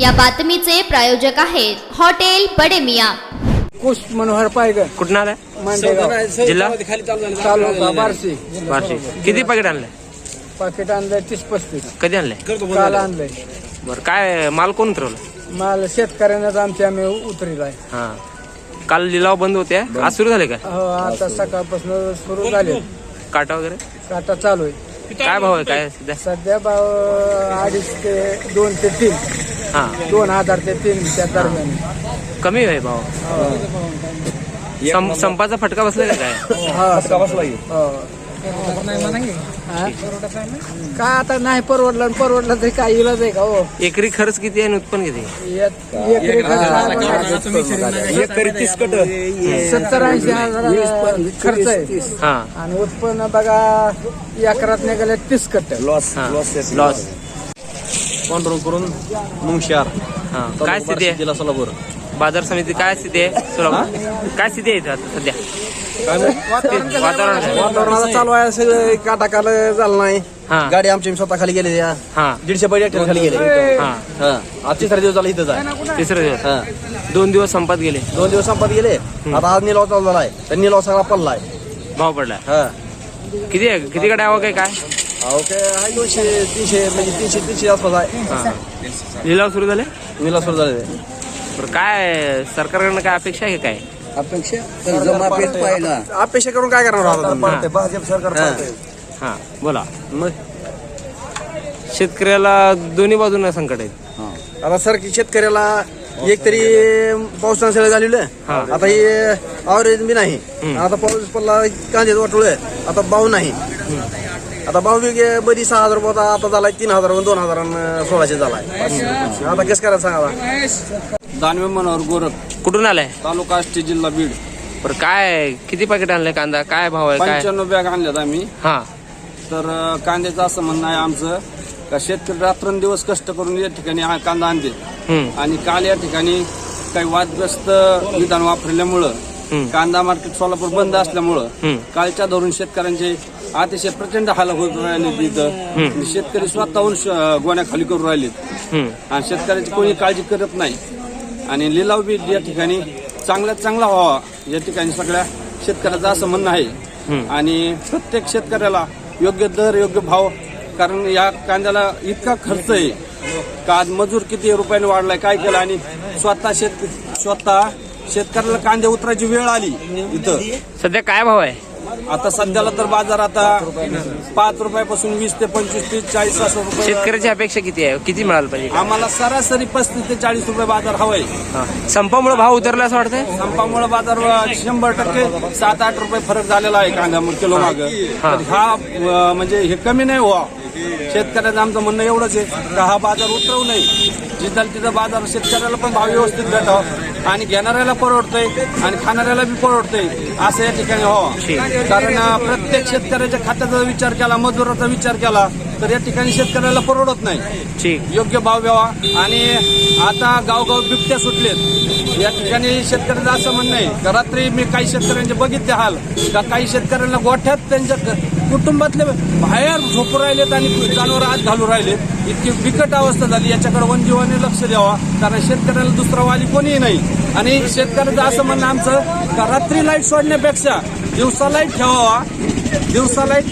या बातमीचे प्रायोजक आहेत हॉटेल बडे मियां। कुश मनोहर पायगर कुठं आलाय? मांडेगाव जिल्हा तालुका बार्शी। बार्शी। किती पाकिट आणले? पाकिट आणलंय 30-35। कधी आणले? काल आणलंय। बरं, काय माल कोण उतरवलं? माल शेतकऱ्यांनाच आम्ही उतरिलाय। हा, काल लिलाव बंद होते, आज सुरू झाले का? हो, आता सकाळपासून सुरू झाले। काटा वगैरे काटा चालू आहे। काय भाव आहे काय सध्या? सध्या भाव 2.5 ते 2 ते 3। हा, 2000 ते 3 त्या दरम्यान। कमी आहे भाव। संपाचा फटका बसला का काय? हा, बसलाय। काय आता नाही परवडलं तरी काय इलाज आहे का? हो, एकरी खर्च किती आहे आणि उत्पन्न किती? एकरी 70-80 हजार खर्च आहे। हा, आणि उत्पन्न बघा एकरात निघाले 30 कट्टे। लॉस पांढरून करून मुंगशार। हा, काय स्थिती आहे? जिल्हा सोलापूर। बाजार समिती काय स्थिती आहे? सोलापूर काय स्थिती आहे आता सध्या? वातावरण काय? वातावरणाला चालू आहे, सगळं काटा काल झालं नाही। हा, गाडी आमची स्वतः खाली गेले, हा 150 बैल एकट्याने खाली गेले। हा, आज तिसरा दिवस झाला इथंच आहे। तिसरा दिवस 2 दिवस संपात गेले, 2 दिवस संपत गेले। आता आज निलाव चालू झालाय, तर निलाव सगळा पडलाय, भाव पडला। हा किती आहे? किती कडे आवक आहे काय? अहो काय आहे 200-300 म्हणजे 300 आसपास आहे। हा, लिलाव सुरू झाले? निलाव सुरू झाले। बरं, काय सरकारकडनं काय अपेक्षा आहे काय? अपेक्षा करून काय करणार आता? भाजप सरकार हा, बोला मग. शेतकऱ्याला दोन्ही बाजूने संकट आहेत। आता सर शेतकऱ्याला एक तरी पाऊस सगळं झालेलं, आता हे आवरेज बी नाही। आता पाऊस पडला, कांदे वाटोळ, आता भाव नाही। आता भाव बी बरी 6000 रुपये आता झालाय, 3000 2000 1600 झालाय। आता कसं करायचं सांगा? दानवे मनोहर गोरख, कुठून आलाय? तालुका आष्टी, जिल्हा बीड। बरं, काय किती पाकिट आणलंय कांदा? काय भाव आहे? काय 95 बॅग आणल्यात आम्ही। हा, तर कांद्याचं असं म्हणणं आहे आमचं का शेतकरी रात्रंदिवस कष्ट करून या ठिकाणी हा कांदा आणते। आणि काल या ठिकाणी काही वादग्रस्त विधान वापरल्यामुळं कांदा मार्केट सोलापूर बंद असल्यामुळं कालच्या धरून शेतकऱ्यांचे अतिशय प्रचंड हाल होत राहिले तिथं। शेतकरी स्वतःहून गोण्याखाली करून राहिलेत आणि शेतकऱ्याची कोणी काळजी करत नाही। आणि लिलाव बी या ठिकाणी चांगल्यात चांगला व्हावा या ठिकाणी सगळ्या शेतकऱ्याचं असं म्हणणं आहे। आणि प्रत्येक शेतकऱ्याला योग्य दर, योग्य भाव, कारण या कांद्याला इतका खर्च आहे का आज मजूर किती रुपयाने वाढलाय, काय केलं, आणि स्वतः शेतकऱ्याला कांदे उतरायची वेळ आली इथं। सध्या काय भाव आहे आता सध्याला तर बाजार आता 5 रुपयापासून 20 ते 25, 30, 40 असं रुपये। शेतकऱ्याची अपेक्षा किती आहे? किती मिळालं पाहिजे? आम्हाला सरासरी 35 ते 40 रुपये बाजार हवाय। संपामुळे भाव उतरला असं वाटतंय? संपामुळे बाजार 100% 7-8 रुपये फरक झालेला आहे कांदा किलो माग। हा म्हणजे हे कमी नाही व्हा। शेतकऱ्याचं आमचं म्हणणं एवढंच आहे का हा बाजार उतरवू नये, जिथं तिथं बाजार शेतकऱ्याला पण भाव व्यवस्थित भेटावा आणि घेणाऱ्याला परवडतंय आणि खाणाऱ्याला बी परवडतंय असं या ठिकाणी व्हावं। कारण प्रत्येक शेतकऱ्याच्या खात्याचा विचार केला, मजुराचा विचार केला तर या ठिकाणी शेतकऱ्याला परवडत नाही। योग्य भाव द्यावा। आणि आता गावगाव बिबट्या सुटलेत, या ठिकाणी शेतकऱ्याचं असं म्हणणं आहे का रात्री मी काही शेतकऱ्यांचे बघितले हाल का काही शेतकऱ्यांना गोठ्यात त्यांच्या कुटुंबातले बाहेर झोपू राहिलेत आणि जनावर आत घालू राहिलेत। इतकी बिकट अवस्था झाली, याच्याकडे वनजीवाने लक्ष द्यावा, कारण शेतकऱ्याला दुसरा वाली कोणीही नाही। आणि शेतकऱ्याचं असं म्हणणं आमचं का रात्री लाईट सोडण्यापेक्षा दिवसा लाईट ठेवावा। दिवसा लाईट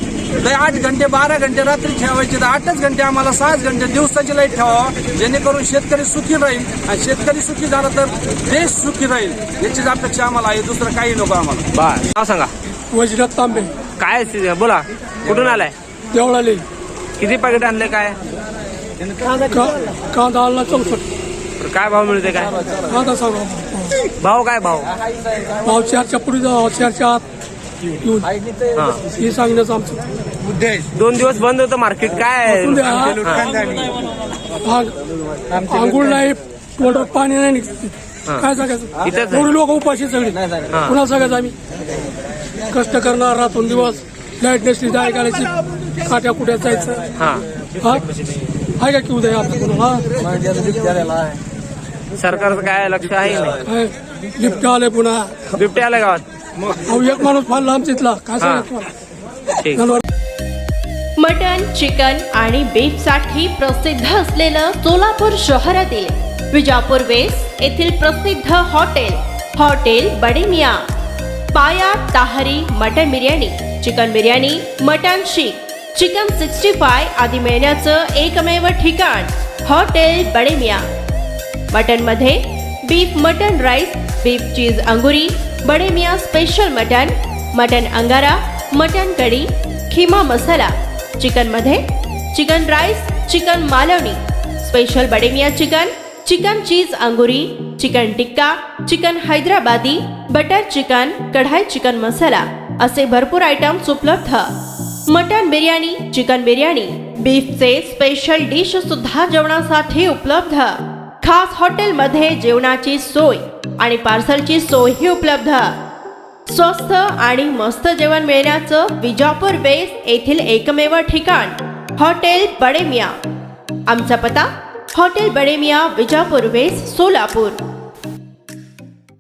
8 घंटे 12 घंटे रात्री ठेवायची, तर 8च घंटे आम्हाला 6 घंटे दिवसाची लाईट ठेवावा, जेणेकरून शेतकरी सुखी राहील। आणि शेतकरी सुखी झाला तर देश सुखी राहील, याचीच अपेक्षा आम्हाला आहे, दुसरं काही नको आम्हाला। बरं, नाव सांगा. वजीरात तांबे, काय स्थिती आहे? बोला, कुठून आलाय? देवळाली। किती पाकिट आणले? काय कांदा आणला 64। काय भाव मिळते? काय कांदा सांगा भाव? काय भाव? भाव 4च्या पुढे जावा, 4च्या आत हे सांगण्याचं आमचं 2 दिवस बंद होतं मार्केट. काय आंघोळ नाही, तोंडात पाणी नाही, काय सांगायचं? एवढी लोक उपाशी सगळी, कुणाला सांगायचं? आम्ही कष्ट करणार रातून दिवस, लाईट नसली जाय करायची, काट्या कुट्या जायचं, आहे का की उद्या आपलं? सरकारचं काय लक्ष आहे? लिफ्ट आले, पुन्हा बिबट्या आलाय गावात. एक माणूस फाडला आमच्यातला, काय सांगायचं? मटन, चिकन आणि बीफ साठी प्रसिद्ध असलेलं सोलापूर शहरातील विजापूर वेस्ट येथील प्रसिद्ध hotel Bademiya. Paya tahri mutton biryani, chicken biryani, mutton seekh, chicken 65 आदी मिळण्याचं एकमेव ठिकाण हॉटेल बडेमिया. मटन मध्ये beef mutton rice, beef cheese Anguri, Bademiya special mutton, mutton angara, mutton kadhi, keema masala. Chicken मध्ये chicken rice, chicken Malvani, special Bademiya chicken, chicken cheese Anguri, chicken tikka, chicken Hyderabadi, butter chicken, kadai chicken masala असे भरपूर आयटम्स उपलब्ध. मटन बिर्याणी, चिकन बिर्याणी, बीफचे स्पेशल डिश सुद्धा जेवणासाठी उपलब्ध. खास हॉटेलमध्ये जेवणाची सोय आणि पार्सलची सोयही उपलब्ध. स्वस्त आणि मस्त जेवण मिळण्याचं विजापूर वेस्ट येथील एकमेव ठिकाण हॉटेल बडेमिया. आमचा पत्ता हॉटेल बडेमिया, विजापूर वेस्ट, सोलापूर.